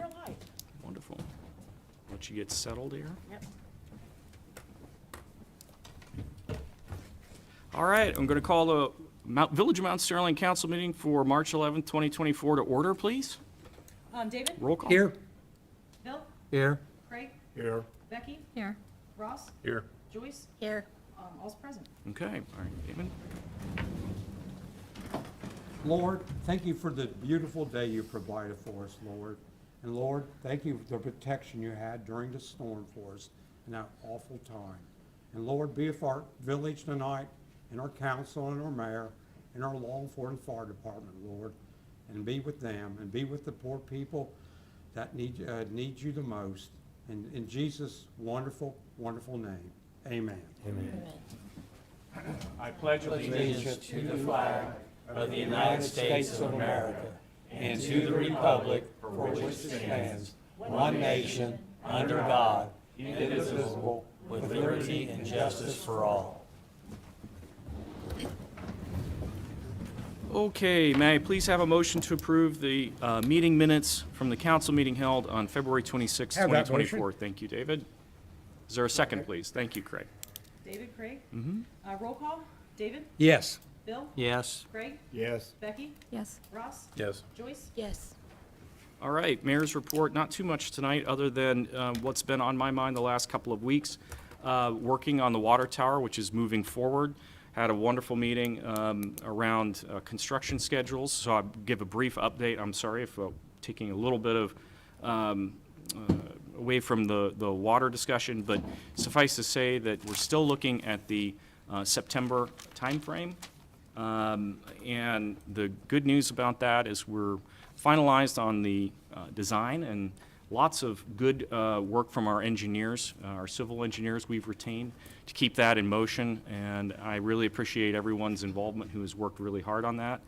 real high. Wonderful. Let you get settled here. Yep. All right, I'm going to call the Village of Mount Sterling Council meeting for March 11th, 2024 to order, please. David? Roll call. Here. Bill? Here. Craig? Here. Becky? Here. Ross? Here. Joyce? Here. All's present. Okay, all right, David. Lord, thank you for the beautiful day you provided for us, Lord. And Lord, thank you for the protection you had during the storm for us in that awful time. And Lord, be with our village tonight, and our council and our mayor, and our law enforcement fire department, Lord. And be with them, and be with the poor people that need you the most. And in Jesus' wonderful, wonderful name, amen. I pledge allegiance to the flag of the United States of America and to the republic for which it stands, one nation, under God, indivisible, with liberty and justice for all. Okay, may I please have a motion to approve the meeting minutes from the council meeting held on February 26, Have that 2024? Thank you, David. Is there a second, please? Thank you, Craig. David, Craig? Mm-hmm. Roll call. David? Yes. Bill? Yes. Craig? Yes. Becky? Yes. Ross? Yes. Joyce? Yes. All right, mayor's report, not too much tonight, other than what's been on my mind the last couple of weeks. Working on the water tower, which is moving forward. Had a wonderful meeting around construction schedules, so I'll give a brief update. I'm sorry if taking a little bit of away from the water discussion, but suffice to say that we're still looking at the September timeframe. And the good news about that is we're finalized on the design, and lots of good work from our engineers, our civil engineers we've retained to keep that in motion, and I really appreciate everyone's involvement who has worked really hard on that.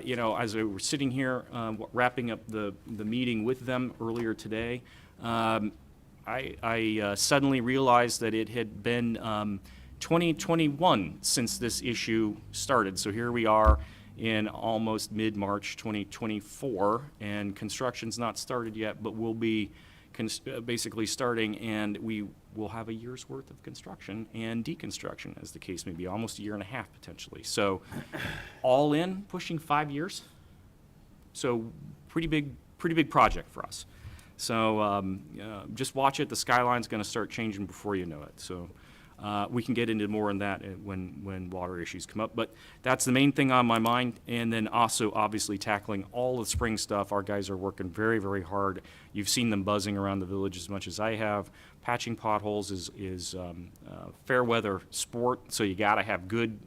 You know, as we were sitting here wrapping up the meeting with them earlier today, I suddenly realized that it had been 2021 since this issue started. So here we are in almost mid-March 2024, and construction's not started yet, but we'll be basically starting, and we will have a year's worth of construction and deconstruction, as the case may be, almost a year and a half potentially. So all in, pushing 5 years. So pretty big project for us. So just watch it. The skyline's going to start changing before you know it. So we can get into more on that when water issues come up. But that's the main thing on my mind. And then also, obviously, tackling all the spring stuff. Our guys are working very, very hard. You've seen them buzzing around the village as much as I have. Patching potholes is fair weather sport, so you got to have good,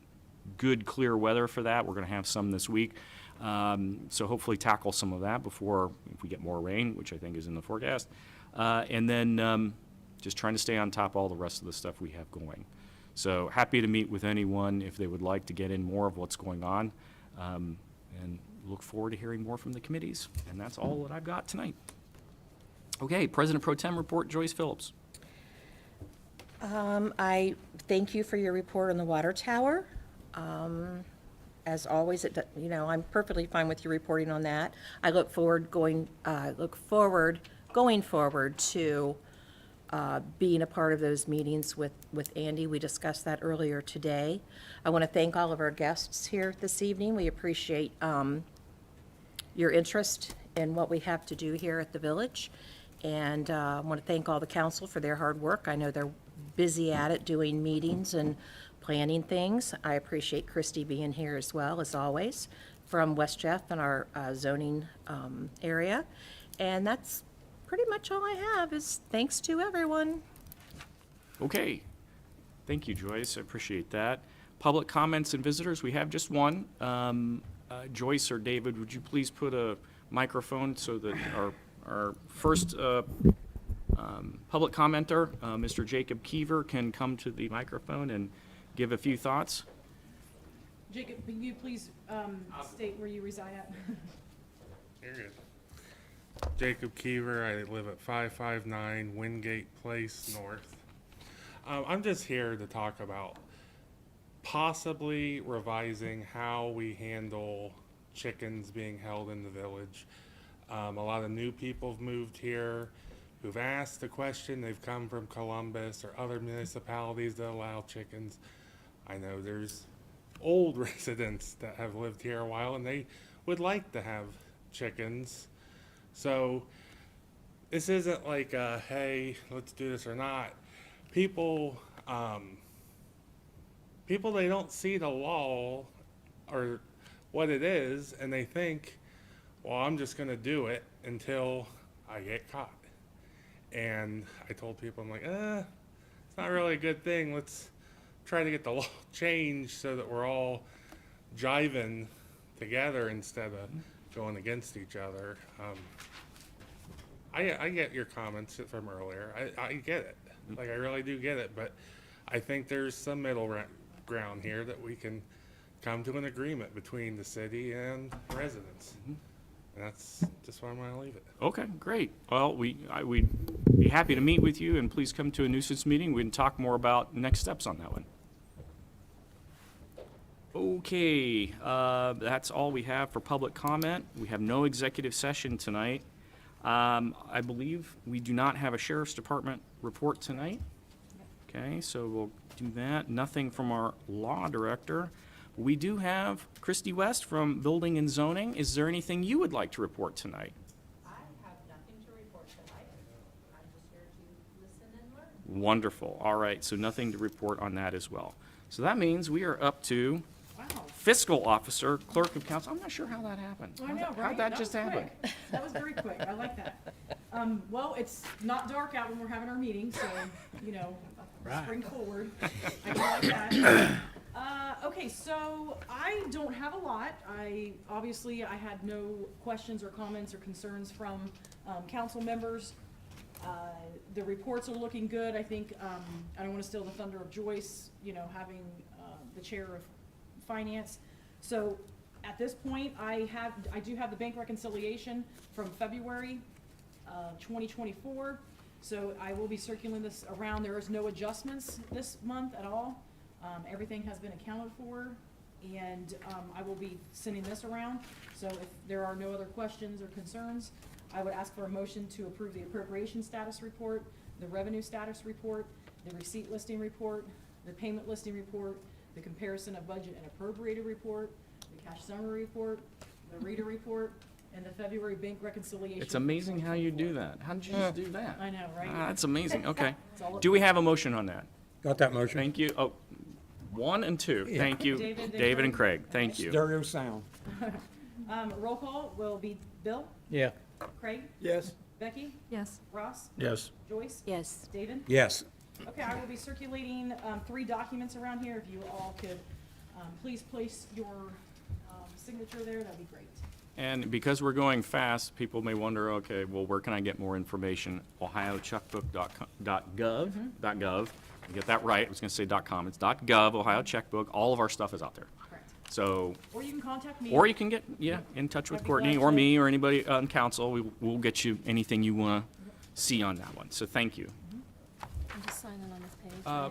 clear weather for that. We're going to have some this week. So hopefully tackle some of that before if we get more rain, which I think is in the forecast. And then just trying to stay on top of all the rest of the stuff we have going. So happy to meet with anyone if they would like to get in more of what's going on. And look forward to hearing more from the committees. And that's all that I've got tonight. Okay, President Pro Tem report, Joyce Phillips. I thank you for your report on the water tower. As always, I'm perfectly fine with you reporting on that. I look forward going forward to being a part of those meetings with Andy. We discussed that earlier today. I want to thank all of our guests here this evening. We appreciate your interest in what we have to do here at the village. And I want to thank all the council for their hard work. I know they're busy at it doing meetings and planning things. I appreciate Christy being here as well, as always, from West Jeff and our zoning area. And that's pretty much all I have, is thanks to everyone. Okay. Thank you, Joyce. I appreciate that. Public comments and visitors, we have just one. Joyce or David, would you please put a microphone so that our first public commenter, Mr. Jacob Keever, can come to the microphone and give a few thoughts? Jacob, can you please state where you reside at? You're good. Jacob Keever. I live at 559 Wingate Place North. I'm just here to talk about possibly revising how we handle chickens being held in the village. A lot of new people have moved here who've asked the question. They've come from Columbus or other municipalities that allow chickens. I know there's old residents that have lived here a while and they would like to have chickens. So this isn't like hey, let's do this or not. People, they don't see the law or what it is, and they think, well, I'm just gonna do it until I get caught. And I told people, I'm like, it's not really a good thing. Let's try to get the law changed so that we're all jiving together instead of going against each other. I get your comments from earlier. I get it. Like, I really do get it, but I think there's some middle ground here that we can come to an agreement between the city and residents. And that's just where I'm gonna leave it. Okay, great. Well, we'd be happy to meet with you, and please come to a nuisance meeting. We can talk more about next steps on that one. Okay, that's all we have for public comment. We have no executive session tonight. I believe we do not have a sheriff's department report tonight. Okay, so we'll do that. Nothing from our law director. We do have Christy West from Building and Zoning. Is there anything you would like to report tonight? I have nothing to report tonight. I'm just here to listen and learn. Wonderful. All right, so nothing to report on that as well. So that means we are up to Wow. fiscal officer, clerk of council. I'm not sure how that happened. I know, right? How'd that just was happen? quick. That was very quick. I like that. Well, it's not dark out when we're having our meeting, so, you know, spring forward. I do like that. Okay, so I don't have a lot. Obviously, I had no questions or comments or concerns from, council members. The reports are looking good. I think, I don't wanna steal the thunder of Joyce, you know, having, the chair of finance. So at this point, I do have the bank reconciliation from February, 2024. So I will be circulating this around. There is no adjustments this month at all. Everything has been accounted for, and I will be sending this around. So if there are no other questions or concerns, I would ask for a motion to approve the appropriation status report, the revenue status report, the receipt listing report, the payment listing report, the comparison of budget and appropriated report, the cash summary report, the reader report, and the February bank reconciliation. It's amazing how you do that. How did you just do that? I know, right? That's amazing. Okay. It's all up Do we have a motion on that? Got that motion? Thank you. Oh, 1 and 2. Thank you, David and David and Craig. Craig. Thank you. Stereo sound. Roll call will be Bill, Yeah. Craig, Yes. Becky, Yes. Ross, Yes. Joyce, Yes. David. Yes. Okay, I will be circulating 3 documents around here. If you all could please place your signature there, that'd be great. And because we're going fast, people may wonder, okay, well, where can I get more information? ohiocheckbook.gov. Get that right. I was going to say .com. It's .gov, Ohio Checkbook. All of our stuff is out there. Correct. So, Or you can contact me. or you can get, in touch with I'd be Courtney glad or to. me or anybody on council. We'll get you anything you want to see on that one. So thank you. I'm just signing on this page. Yeah.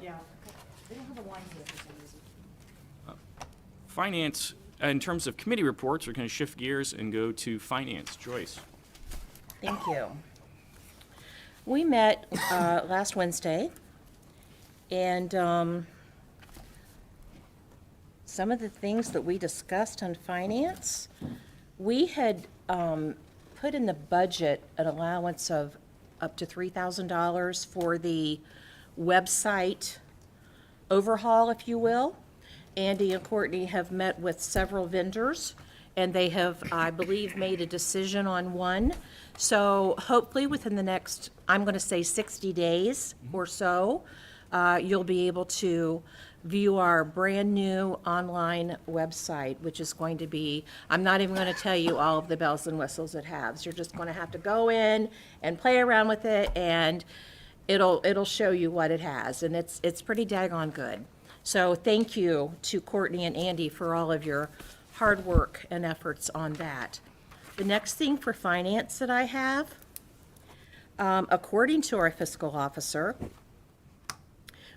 They don't have a line here for some reason. Finance, in terms of committee reports, we're going to shift gears and go to finance. Joyce. Thank you. We met last Wednesday, and some of the things that we discussed on finance, we had put in the budget an allowance of up to $3,000 for the website overhaul, if you will. Andy and Courtney have met with several vendors, and they have, I believe, made a decision on one. So hopefully within the next, I'm going to say 60 days or so, you'll be able to view our brand-new online website, which is going to be, I'm not even going to tell you all of the bells and whistles it has. You're just going to have to go in and play around with it, and it'll show you what it has, and it's pretty daggone good. So thank you to Courtney and Andy for all of your hard work and efforts on that. The next thing for finance that I have, according to our fiscal officer,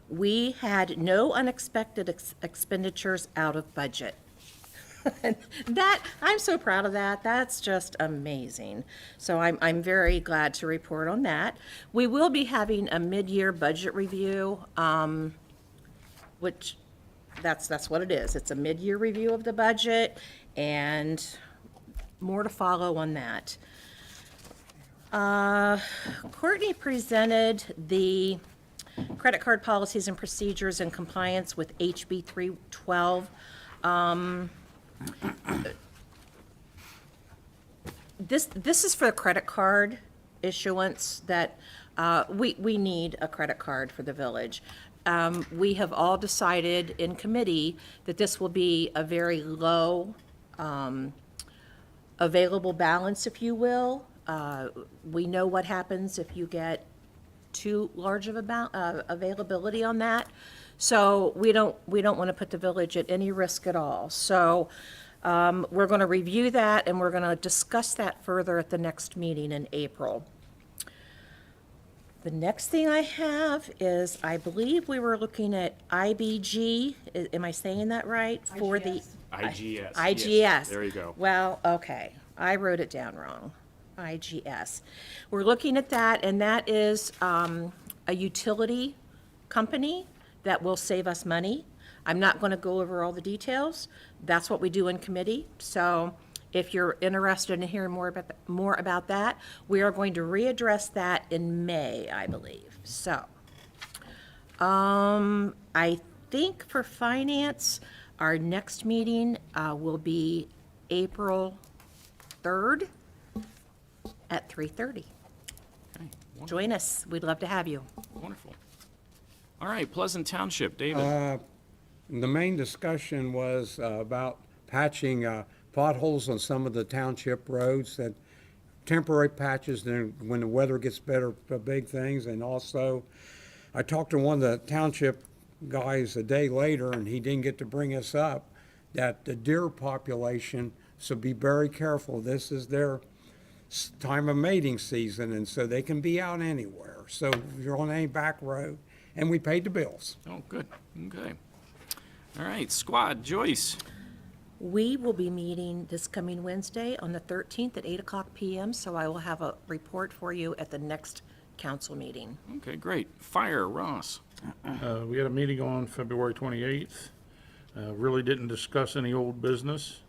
we had no unexpected expenditures out of budget. I'm so proud of that. That's just amazing. So I'm very glad to report on that. We will be having a mid-year budget review, which that's what it is. It's a mid-year review of the budget, and more to follow on that. Courtney presented the credit card policies and procedures in compliance with HB 312. This is for the credit card issuance that, we need a credit card for the village. We have all decided in committee that this will be a very low, available balance, if you will. We know what happens if you get too large of availability on that. So we don't want to put the village at any risk at all. So we're going to review that, and we're going to discuss that further at the next meeting in April. The next thing I have is, I believe we were looking at IBG, am I saying that right? For the IGS. IGS. Yes, there you go. Well, okay, I wrote it down wrong. IGS. We're looking at that, and that is a utility company that will save us money. I'm not going to go over all the details. That's what we do in committee. So if you're interested in hearing more about that, we are going to readdress that in May, I believe. So I think for finance, our next meeting will be April 3rd at 3:30. Okay, Join us. We'd love to have you. wonderful. All right, Pleasant Township, David. The main discussion was about patching potholes on some of the township roads, that temporary patches, then when the weather gets better, big things. And also, I talked to one of the township guys a day later, and he didn't get to bring us up, that the deer population, so be very careful. This is their time of mating season, and so they can be out anywhere. So if you're on any back road, and we paid the bills. Oh, good, okay. All right, squad, Joyce. We will be meeting this coming Wednesday on the 13th at 8:00 p.m., so I will have a report for you at the next council meeting. Okay, great. Fire, Ross. We had a meeting on February 28th. Really didn't discuss any old business.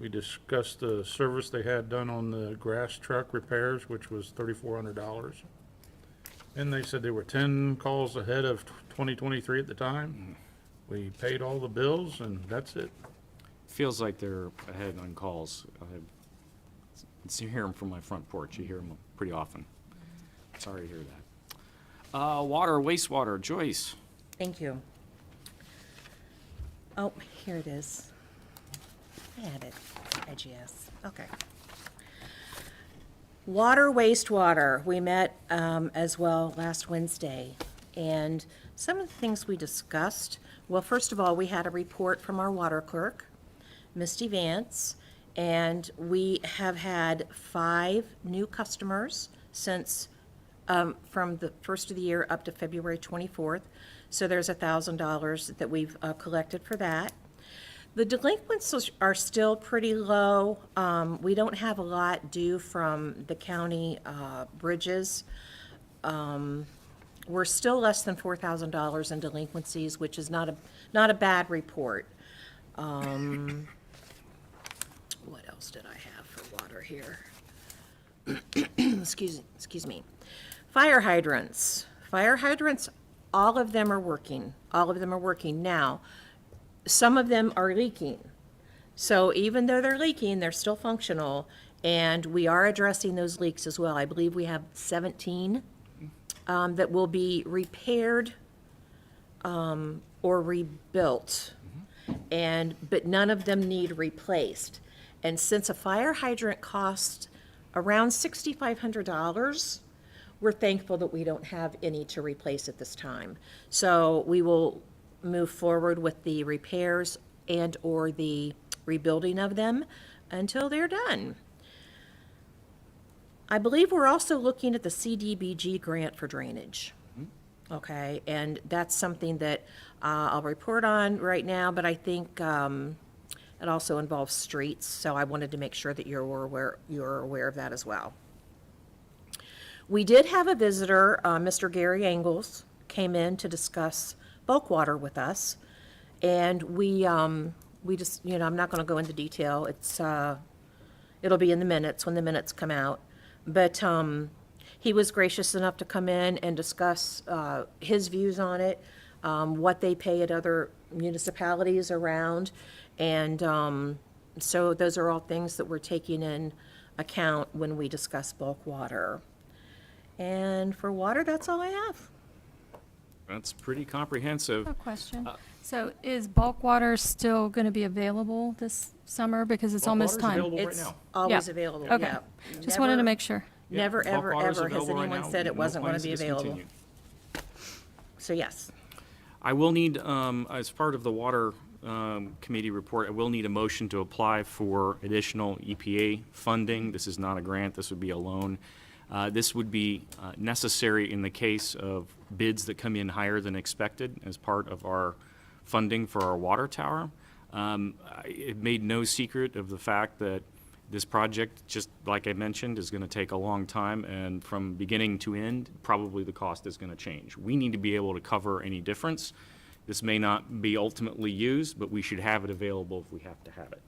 We discussed the service they had done on the grass truck repairs, which was $3,400. And they said they were 10 calls ahead of 2023 at the time. We paid all the bills, and that's it. Feels like they're ahead on calls. You hear them from my front porch. You hear them pretty often. Sorry to hear that. Water, wastewater, Joyce. Thank you. Oh, here it is. I had it. IGS. Okay. Water, wastewater. We met as well last Wednesday. And some of the things we discussed, well, first of all, we had a report from our water clerk, Misty Vance, and we have had 5 new customers since from the first of the year up to February 24th. So there's $1,000 that we've collected for that. The delinquents are still pretty low. We don't have a lot due from the county bridges. We're still less than $4,000 in delinquencies, which is not a bad report. What else did I have for water here? Excuse me. Fire hydrants. Fire hydrants, all of them are working. All of them are working. Now, some of them are leaking. So even though they're leaking, they're still functional, and we are addressing those leaks as well. I believe we have 17 that will be repaired or rebuilt, but none of them need replaced. And since a fire hydrant costs around $6,500, we're thankful that we don't have any to replace at this time. So we will move forward with the repairs and/or the rebuilding of them until they're done. I believe we're also looking at the CDBG grant for drainage. Okay, and that's something that I'll report on right now, but I think It also involves streets, so I wanted to make sure that you're aware of that as well. We did have a visitor, Mr. Gary Angles, came in to discuss bulk water with us. And we just, I'm not gonna go into detail. It'll be in the minutes when the minutes come out. But, he was gracious enough to come in and discuss, his views on it, what they pay at other municipalities around. And, so those are all things that we're taking in account when we discuss bulk water. And for water, that's all I have. That's pretty comprehensive. A question. So is bulk water still going to be available this summer because it's Bulk almost water's time? available right It's now. always Yeah. available, Okay. yeah. Just wanted to Never- make sure. Yeah, Never, bulk ever, water's ever has available right anyone now. said it No wasn't gonna plans be to available. discontinue. So yes, I will need, as part of the water committee report, I will need a motion to apply for additional EPA funding. This is not a grant, this would be a loan. This would be necessary in the case of bids that come in higher than expected as part of our funding for our water tower. It made no secret of the fact that this project, just like I mentioned, is going to take a long time, and from beginning to end, probably the cost is going to change. We need to be able to cover any difference. This may not be ultimately used, but we should have it available if we have to have it.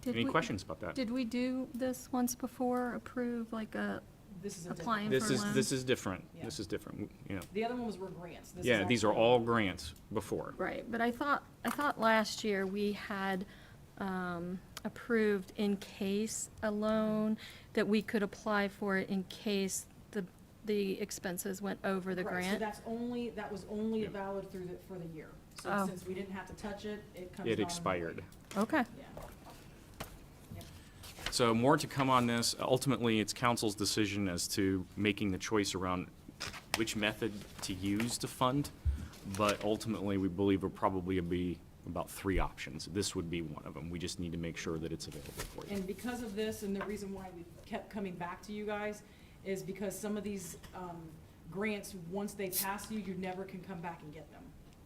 Did Any we- questions about that? Did we do this once before, approve like This is a different. applying for This a is, loan? this is different. Yeah. This is different, you know. The other ones were grants. This is Yeah, these are actually- all grants before. Right, but I thought last year we had approved in case a loan that we could apply for it in case the expenses went over the Right, so grant. that was only Yeah. valid for the year. So Oh. since we didn't have to touch it, it comes down. It expired. Okay. Yeah. Yep. So more to come on this. Ultimately, it's council's decision as to making the choice around which method to use to fund. But ultimately, we believe will probably be about 3 options. This would be one of them. We just need to make sure that it's available for you. And because of this, and the reason why we kept coming back to you guys, is because some of these grants, once they pass you, you never can come back and get them.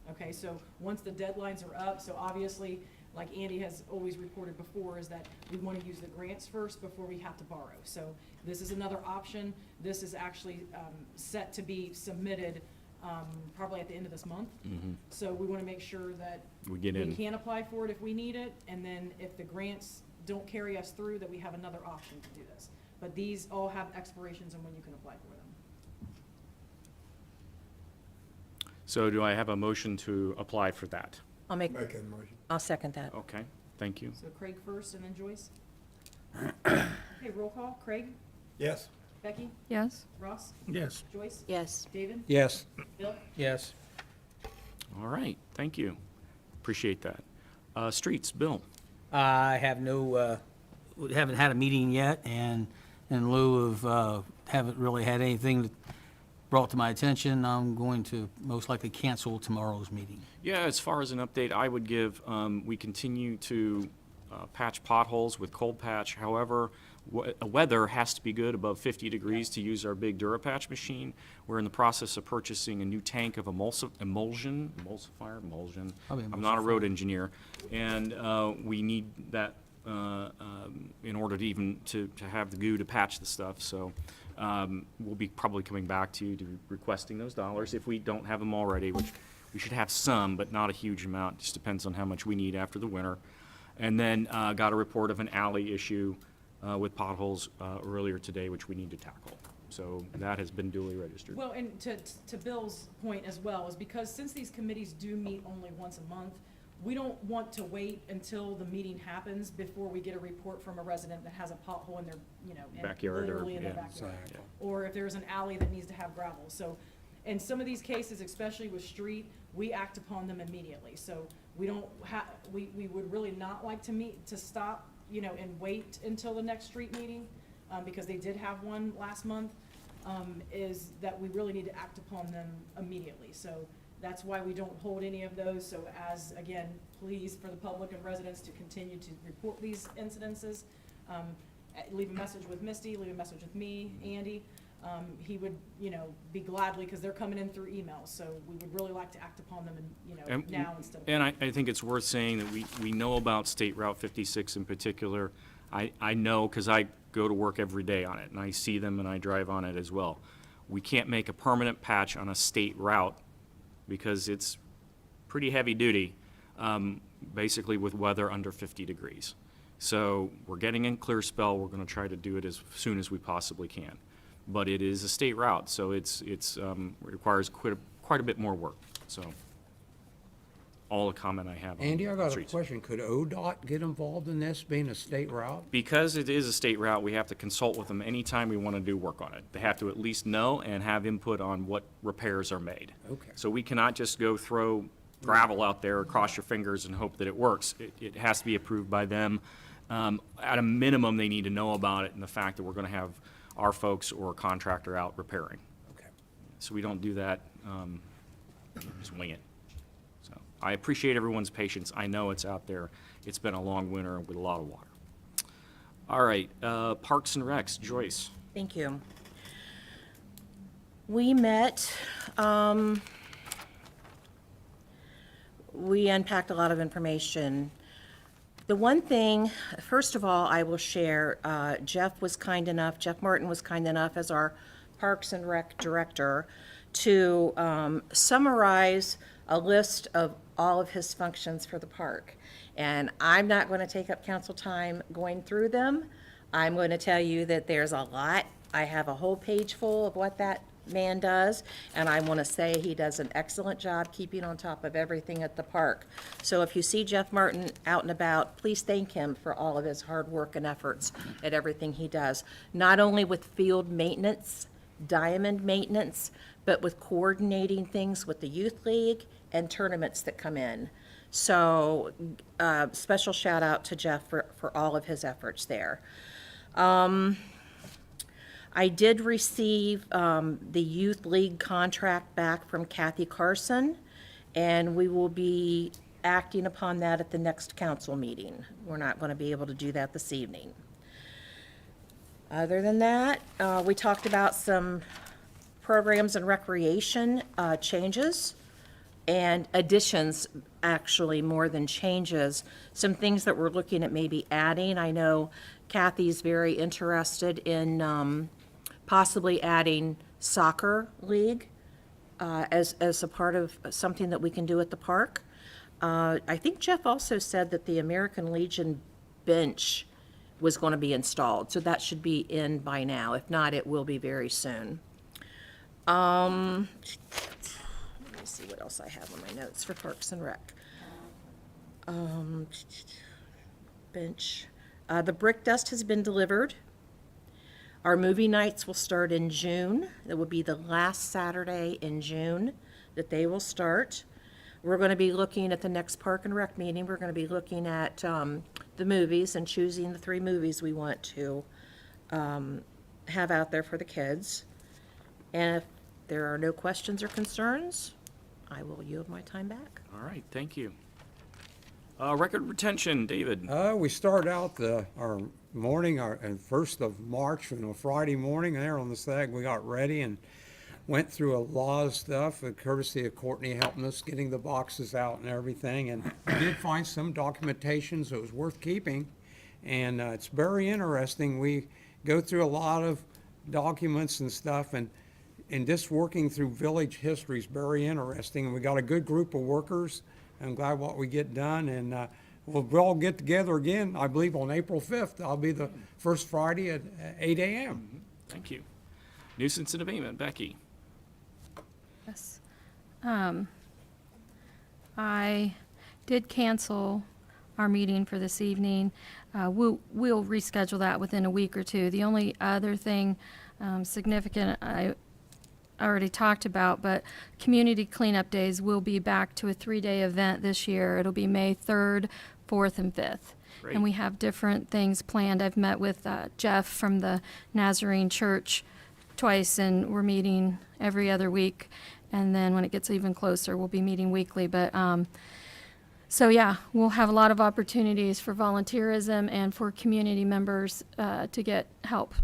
Okay, so once the deadlines are up, so obviously, like Andy has always reported before, is that we want to use the grants first before we have to borrow. So this is another option. This is actually set to be submitted probably at the end of this month. So we want to make sure that We get we in. can apply for it if we need it, and then if the grants don't carry us through, that we have another option to do this. But these all have expirations on when you can apply for them. So do I have a motion to apply for that? I'll second that. Okay, thank you. So Craig first and then Joyce. Okay, roll call. Craig? Yes. Becky? Yes? Ross? Yes. Joyce? Yes, David? Yes. Bill? Yes. All right, thank you. Appreciate that. Streets, Bill. I have haven't had a meeting yet, and in lieu of, haven't really had anything brought to my attention, I'm going to most likely cancel tomorrow's meeting. Yeah, as far as an update, I would give, we continue to patch potholes with cold patch. However, weather has to be good, above 50 degrees, to use our big DuraPatch machine. We're in the process of purchasing a new tank of emulsifier. Probably I'm not a road engineer, and we need that in order to even to have the goo to patch the stuff. So we'll be probably coming back to you to requesting those dollars if we don't have them already, which we should have some, but not a huge amount. Just depends on how much we need after the winter. And then got a report of an alley issue with potholes earlier today, which we need to tackle. So that has been duly registered. Well, and to Bill's point as well, is because since these committees do meet only once a month, we don't want to wait until the meeting happens before we get a report from a resident that has a pothole in their, Backyard or- literally in their yeah, backyard. yeah. Or if there's an alley that needs to have gravel. So in some of these cases, especially with street, we act upon them immediately. So we don't we would really not like to stop, and wait until the next street meeting, because they did have one last month, is that we really need to act upon them immediately. So that's why we don't hold any of those. So again, please, for the public and residents to continue to report these incidences. Leave a message with Misty, leave a message with me, Andy. he would, be gladly, because they're coming in through email, so we would really like to act upon them and, And- now instead of. And I think it's worth saying that we know about State Route 56 in particular. I know because I go to work every day on it, and I see them and I drive on it as well. We can't make a permanent patch on a state route because it's pretty heavy duty, basically with weather under 50 degrees. So we're getting in clear spell. We're going to try to do it as soon as we possibly can. But it is a state route, so it requires quite a bit more work. So all the comment I have on Andy, I got a streets. question. Could ODOT get involved in this, being a state route? Because it is a state route, we have to consult with them anytime we want to do work on it. They have to at least know and have input on what repairs are made. Okay. So we cannot just go throw gravel out there, cross your fingers and hope that it works. It has to be approved by them. At a minimum, they need to know about it and the fact that we're going to have our folks or a contractor out repairing. Okay. So we don't do that, just wing it. So I appreciate everyone's patience. I know it's out there. It's been a long winter with a lot of water. All right, Parks and Recs, Joyce. Thank you. We met, we unpacked a lot of information. The one thing, first of all, I will share, Jeff Martin was kind enough as our Parks and Rec Director to summarize a list of all of his functions for the park. And I'm not going to take up council time going through them. I'm going to tell you that there's a lot. I have a whole page full of what that man does, and I want to say he does an excellent job keeping on top of everything at the park. So if you see Jeff Martin out and about, please thank him for all of his hard work and efforts at everything he does, not only with field maintenance, diamond maintenance, but with coordinating things with the youth league and tournaments that come in. So special shout out to Jeff for all of his efforts there. I did receive the Youth League contract back from Kathy Carson, and we will be acting upon that at the next council meeting. We're not going to be able to do that this evening. Other than that, we talked about some programs and recreation changes and additions, actually, more than changes. Some things that we're looking at maybe adding. I know Kathy's very interested in possibly adding soccer league as a part of something that we can do at the park. I think Jeff also said that the American Legion bench was going to be installed, so that should be in by now. If not, it will be very soon. Let me see what else I have on my notes for Parks and Rec. Bench. The brick dust has been delivered. Our movie nights will start in June. It will be the last Saturday in June that they will start. We're going to be looking at the next Park and Rec meeting. We're going to be looking at the movies and choosing the 3 movies we want to have out there for the kids. And if there are no questions or concerns, I will yield my time back. All right, thank you. Record retention, David. We start out our morning, and 1st of March, on a Friday morning there on the SAG. We got ready and went through a lot of stuff, courtesy of Courtney helping us getting the boxes out and everything. And we did find some documentation, so it was worth keeping. And it's very interesting. We go through a lot of documents and stuff, and just working through village history is very interesting. And we got a good group of workers. I'm glad what we get done, and we'll all get together again, I believe, on April 5th. I'll be the first Friday at 8 a.m. Thank you. Nuisance and abatement, Becky. Yes. I did cancel our meeting for this evening. We'll reschedule that within a week or two. The only other thing significant I already talked about, but Community Cleanup Days will be back to a 3-day event this year. It'll be May 3rd, 4th, and 5th. Great. And we have different things planned. I've met with Jeff from the Nazarene Church twice, and we're meeting every other week. And then when it gets even closer, we'll be meeting weekly. But so yeah, we'll have a lot of opportunities for volunteerism and for community members to get help.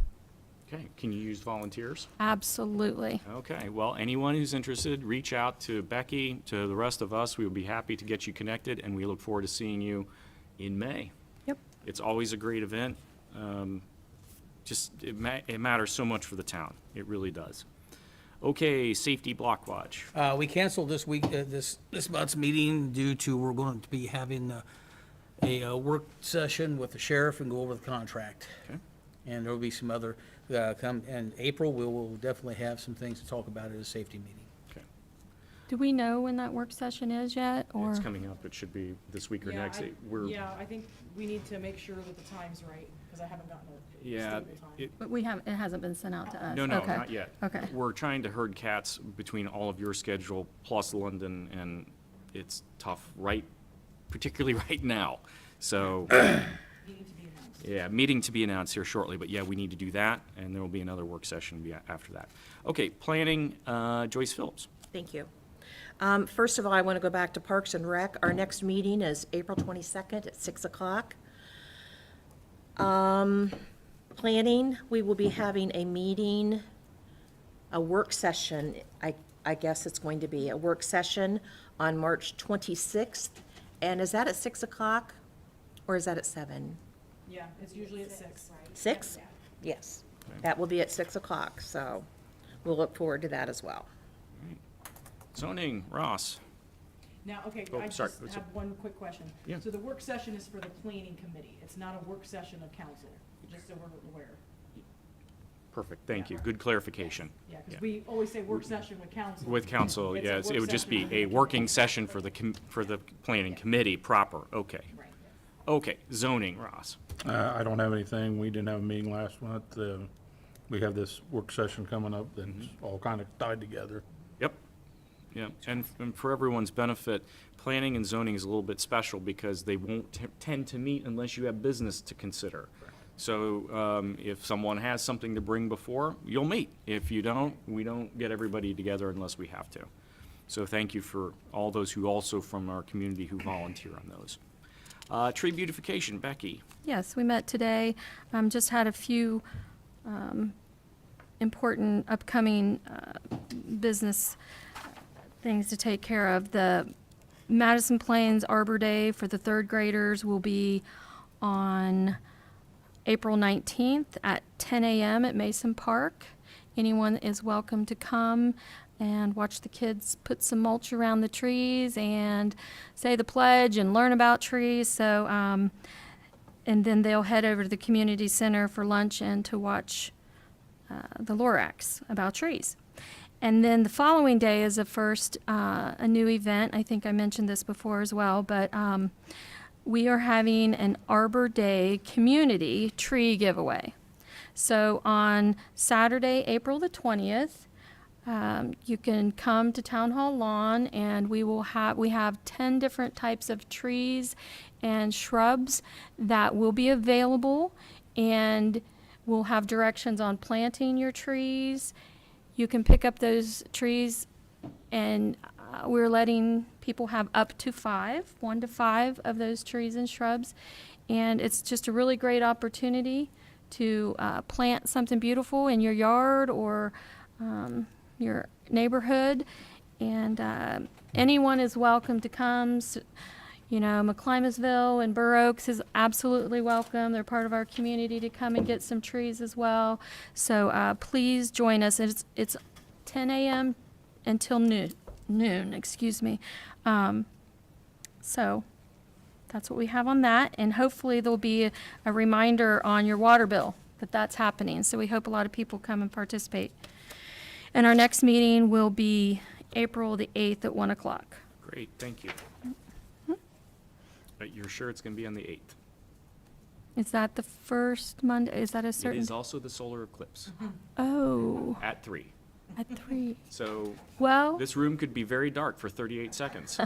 Okay, can you use volunteers? Absolutely. Okay, well, anyone who's interested, reach out to Becky, to the rest of us. We would be happy to get you connected, and we look forward to seeing you in May. Yep. It's always a great event. It matters so much for the town. It really does. Okay, safety block watch. We canceled this week, this month's meeting due to we're going to be having a work session with the sheriff and go over the contract. Okay. And there'll be some other, in April, we will definitely have some things to talk about at a safety meeting. Okay. Do we know when that work session is yet, or? It's coming up. It should be this week or Yeah, next. We're, Yeah, I think we need to make sure that the time's right, because I haven't gotten a yeah, stable time. it, But it hasn't been sent out to us? no, Okay. not yet. Okay. We're trying to herd cats between all of your schedule plus London, and it's tough, particularly right now. So, Needing to be announced. yeah, meeting to be announced here shortly, but yeah, we need to do that, and there will be another work session after that. Okay, planning, Joyce Phillips. Thank you. First of all, I want to go back to Parks and Rec. Our next meeting is April 22nd at 6 o'clock. Planning, we will be having a meeting, a work session, I guess it's going to be, a work session on March 26th. And is that at 6 o'clock, or is that at 7? Yeah, it's usually at 6. 6? Yes, that will be at 6 o'clock, so we'll look forward to that as well. Zoning, Ross. Now, okay, Oh, I sorry, just what's have up? one quick question. Yeah. So the work session is for the planning committee. It's not a work session of council, just so we're aware. Perfect, thank you. Good clarification. Yeah, because we always say work session with council. With council, It's a yes, work it would just session be for a the- working session for the planning committee proper. Okay. Right. Okay, zoning, Ross. I don't have anything. We didn't have a meeting last month. We have this work session coming up that's all kind of tied together. Yep. Yeah, and for everyone's benefit, planning and zoning is a little bit special because they won't tend to meet unless you have business to consider. So if someone has something to bring before, you'll meet. If you don't, we don't get everybody together unless we have to. So thank you for all those who also from our community who volunteer on those. Tree beautification, Becky. Yes, we met today. Just had a few important upcoming business things to take care of. The Madison Plains Arbor Day for the third graders will be on April 19th at 10 a.m. at Mason Park. Anyone is welcome to come and watch the kids put some mulch around the trees and say the pledge and learn about trees. So, and then they'll head over to the community center for lunch and to watch the Lorax about trees. And then the following day is a new event. I think I mentioned this before as well, but we are having an Arbor Day community tree giveaway. So on Saturday, April the 20th, you can come to Town Hall Lawn, and we have 10 different types of trees and shrubs that will be available, and we'll have directions on planting your trees. You can pick up those trees, and we're letting people have up to 1 to 5 of those trees and shrubs. And it's just a really great opportunity to plant something beautiful in your yard or your neighborhood. And anyone is welcome to come. You know, McClimasville and Burr Oaks is absolutely welcome. They're part of our community to come and get some trees as well. So please join us. It's 10 a.m. until noon, excuse me. So that's what we have on that. And hopefully there'll be a reminder on your water bill that that's happening. So we hope a lot of people come and participate. And our next meeting will be April the 8th at 1 o'clock. Great, thank you. But you're sure it's going to be on the 8th? Is that the first Monday? Is that a It certain? is also the solar eclipse Oh, at 3. at 3. So Well, this room could be very dark for 38 seconds.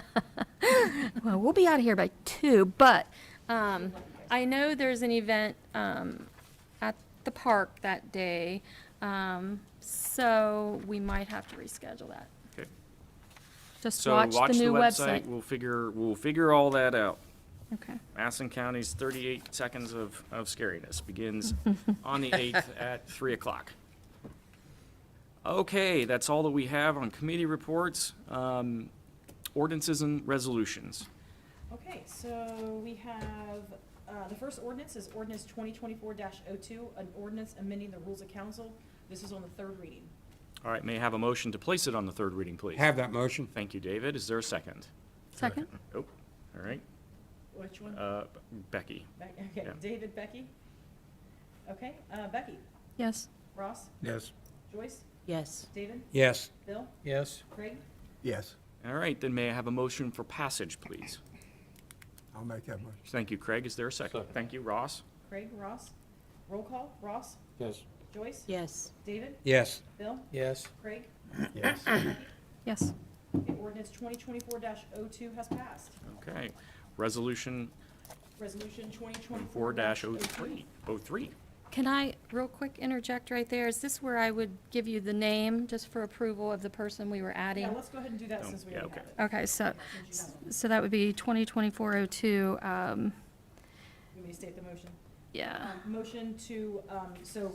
well, we'll be out of here by 2, but I know there's an event at the park that day, so we might have to reschedule that. Okay. Just So watch the new website. website. We'll figure all that out. Okay. Masson County's 38 seconds of scariness begins on the 8th at 3 o'clock. Okay, that's all that we have on committee reports. Ordinances and resolutions. Okay, so we have, the first ordinance is ordinance 2024-02, an ordinance amending the rules of council. This is on the third reading. All right, may I have a motion to place it on the third reading, please? Have that motion. Thank you, David. Is there a second? Second? Oh, all right. Which one? Becky. Okay, yeah. David, Becky? Okay, Becky, Yes. Ross, Yes. Joyce, Yes. David, Yes. Bill, Yes. Craig? Yes. All right, then may I have a motion for passage, please? I'll make that motion. Thank you, Craig. Is there a second? Second. Thank you, Ross. Craig, Ross? Roll call, Ross, Yes. Joyce? Yes. David, Yes. Bill, Yes. Craig? Yes. Yes. Okay, ordinance 2024-02 has passed. Okay. Resolution Resolution 4-03. 03. Can I, real quick, interject right there? Is this where I would give you the name just for approval of the person we were adding? Yeah, let's go ahead and do that Oh, since we yeah, already okay. have it. Okay, so, Since you have it. so that would be 2024-02, You want me to state the motion? yeah. Motion to, so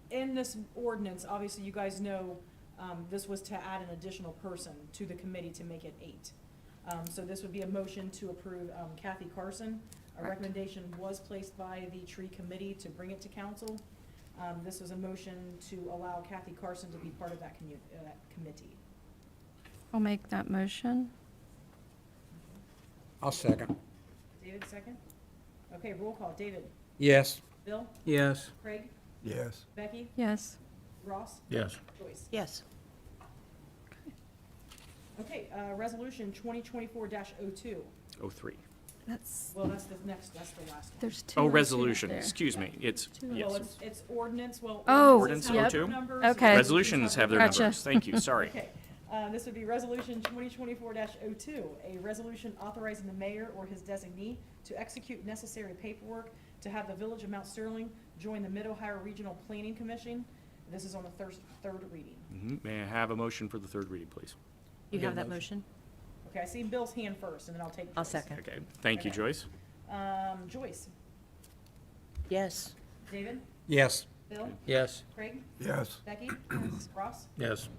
in this ordinance, obviously you guys know, this was to add an additional person to the committee to make it 8. So this would be a motion to approve Kathy Carson. A Correct. recommendation was placed by the tree committee to bring it to council. This was a motion to allow Kathy Carson to be part of that committee. I'll make that motion. I'll second. David, second? Okay, roll call. David? Yes. Bill? Yes. Craig? Yes. Becky? Yes. Ross? Yes. Joyce? Yes. Okay, resolution 2024-02. 03. That's, Well, that's the next, that's the last one. there's two. Oh, right resolution, there. excuse me. It's, Two. yes. Well, it's ordinance, well. Oh, ordinances have Ordinance their 02? numbers, Okay. Resolutions have their Gotcha. numbers. Thank you, sorry. Okay, this would be resolution 2024-02, a resolution authorizing the mayor or his designee to execute necessary paperwork to have the village of Mount Sterling join the Mid-Ohio Regional Planning Commission. This is on the third reading. Mhm. May I have a motion for the third reading, please? You have that motion? Okay, I see Bill's hand first, and then I'll take I'll Joyce. second. Okay, thank you, Okay. Joyce. Joyce, Yes. David, Yes. Bill, Yes. Craig, Yes. Becky, Ross, Yes.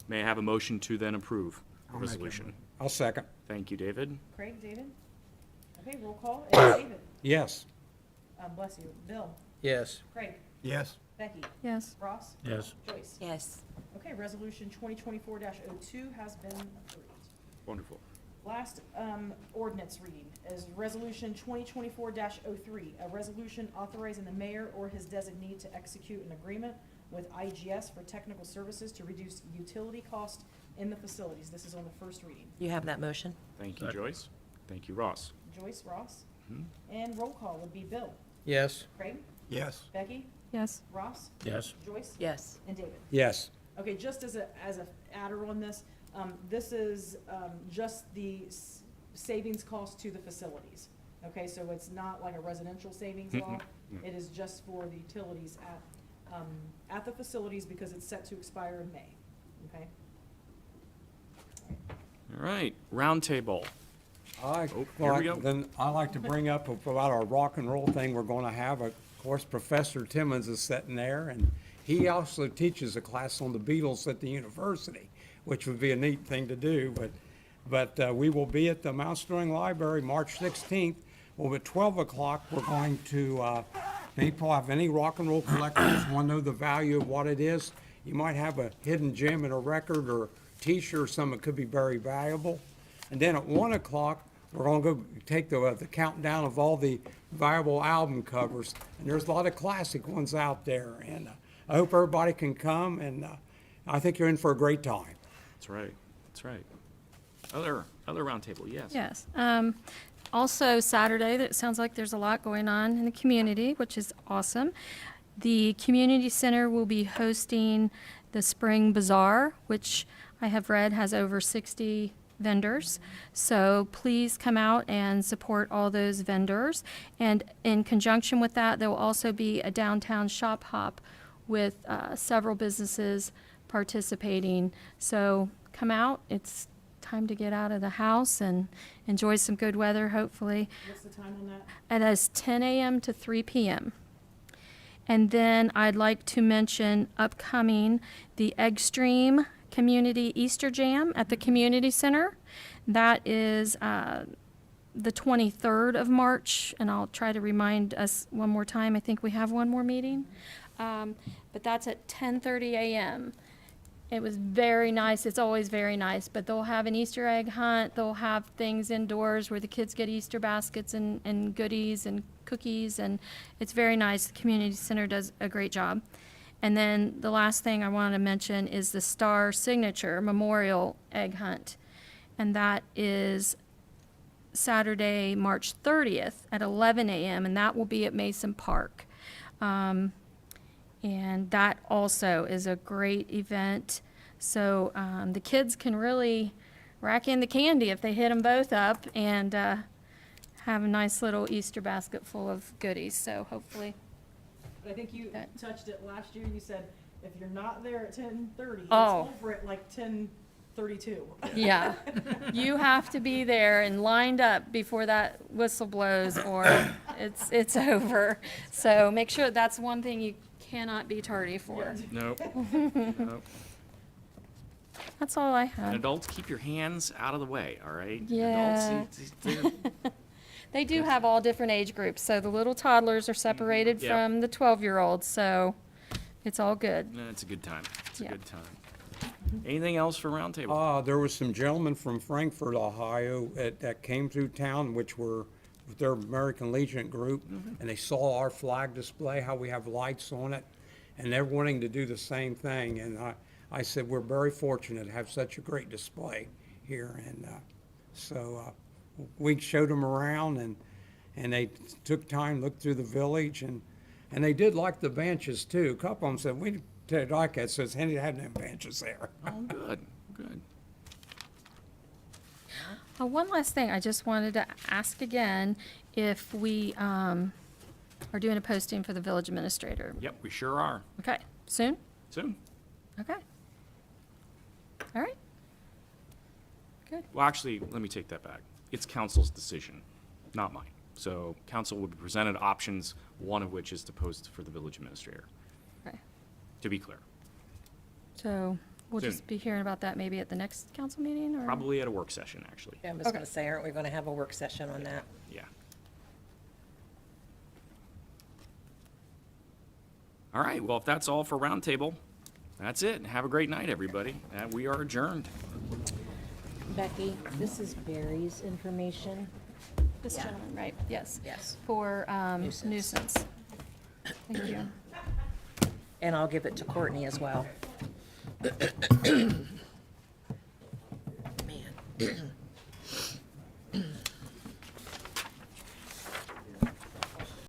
May I have a motion to then approve the I'll make that resolution? I'll second. Thank you, David. Craig, David. Okay, roll call, and David, Yes. bless you, Bill, Yes. Craig, Yes. Becky, Yes. Ross, Yes. Joyce. Yes. Okay, resolution 2024-02 has been approved. Wonderful. Last ordinance reading is resolution 2024-03, a resolution authorizing the mayor or his designee to execute an agreement with IGS for technical services to reduce utility cost in the facilities. This is on the first reading. You have that motion? Thank you, Second. Joyce. Thank you, Ross. Joyce, Ross, Mhm. and roll call would be Bill, Yes. Craig, Yes. Becky, Yes. Ross, Yes. Joyce, Yes. and David. Yes. Okay, just as a adder on this, this is, just the savings cost to the facilities. Okay, so it's not like a residential savings law. Mm-mm. It is just for the utilities at the facilities because it's set to expire in May, okay? All right, roundtable. Oh, here we go. Then I like to bring up about our rock and roll thing we're gonna have. Of course, Professor Timmons is sitting there, and he also teaches a class on the Beatles at the university, which would be a neat thing to do, but we will be at the Mount Sterling Library, March 16th. Well, at 12 o'clock, we're going to, people have any rock and roll collectors, want to know the value of what it is. You might have a hidden gem in a record or T-shirt or something that could be very valuable. And then at 1 o'clock, we're gonna go take the countdown of all the viable album covers. And there's a lot of classic ones out there. And I hope everybody can come, and I think you're in for a great time. That's right, that's right. Other roundtable, yes. Yes. Also Saturday, that sounds like there's a lot going on in the community, which is awesome. The community center will be hosting the Spring Bazaar, which I have read has over 60 vendors. So please come out and support all those vendors. And in conjunction with that, there will also be a downtown shop hop with several businesses participating. So come out. It's time to get out of the house and enjoy some good weather, hopefully. What's the time on that? And that's 10 a.m. to 3 p.m. And then I'd like to mention upcoming the Eggstream Community Easter Jam at the Community Center. That is the 23rd of March, and I'll try to remind us one more time. I think we have one more meeting. But that's at 10:30 a.m. It was very nice. It's always very nice. But they'll have an Easter egg hunt. They'll have things indoors where the kids get Easter baskets and goodies and cookies. And it's very nice. The community center does a great job. And then the last thing I want to mention is the Star Signature Memorial Egg Hunt. And that is Saturday, March 30th at 11 a.m. And that will be at Mason Park. And that also is a great event. So the kids can really rack in the candy if they hit them both up and have a nice little Easter basket full of goodies. So hopefully, But I think you touched it last year. You said if you're not there at 10:30, it's Oh. over at like 10:32. yeah, you have to be there and lined up before that whistle blows or it's over. So make sure that's one thing you cannot be tardy for. Nope. Nope. That's all I And have. adults, keep your hands out of the way, all right? Yeah. Adults, they're- They do have all different age groups, so the little toddlers are separated Yep. from the 12-year-olds, so it's all good. it's a good time. It's a Yeah. good time. Anything else for roundtable? There was some gentlemen from Frankfort, Ohio, that came through town, which were with their American Legion group, and they saw our flag display, how we have lights on it, and they're wanting to do the same thing. And I said, we're very fortunate to have such a great display here. And so we showed them around, and they took time, looked through the village, and they did like the benches too. A couple of them said, we did like that, says, Henry had no benches there. Oh, good, good. One last thing, I just wanted to ask again if we are doing a posting for the village administrator. Yep, we sure are. Okay, soon? Soon. Okay. All right. Good. Well, actually, let me take that back. It's council's decision, not mine. So council will be presented options, one of which is to post for the village administrator, Okay. to be clear. So we'll Soon. just be hearing about that maybe at the next council meeting or? Probably at a work session, actually. Yeah, I'm just Okay. gonna say, aren't we gonna have a work session on that? Yeah. All right, well, if that's all for roundtable, that's it. Have a great night, everybody. We are adjourned. Becky, this is Barry's information. This gentleman, right, yes. Yes. For Nuisance. nuisance. Thank you. And I'll give it to Courtney as well. Man.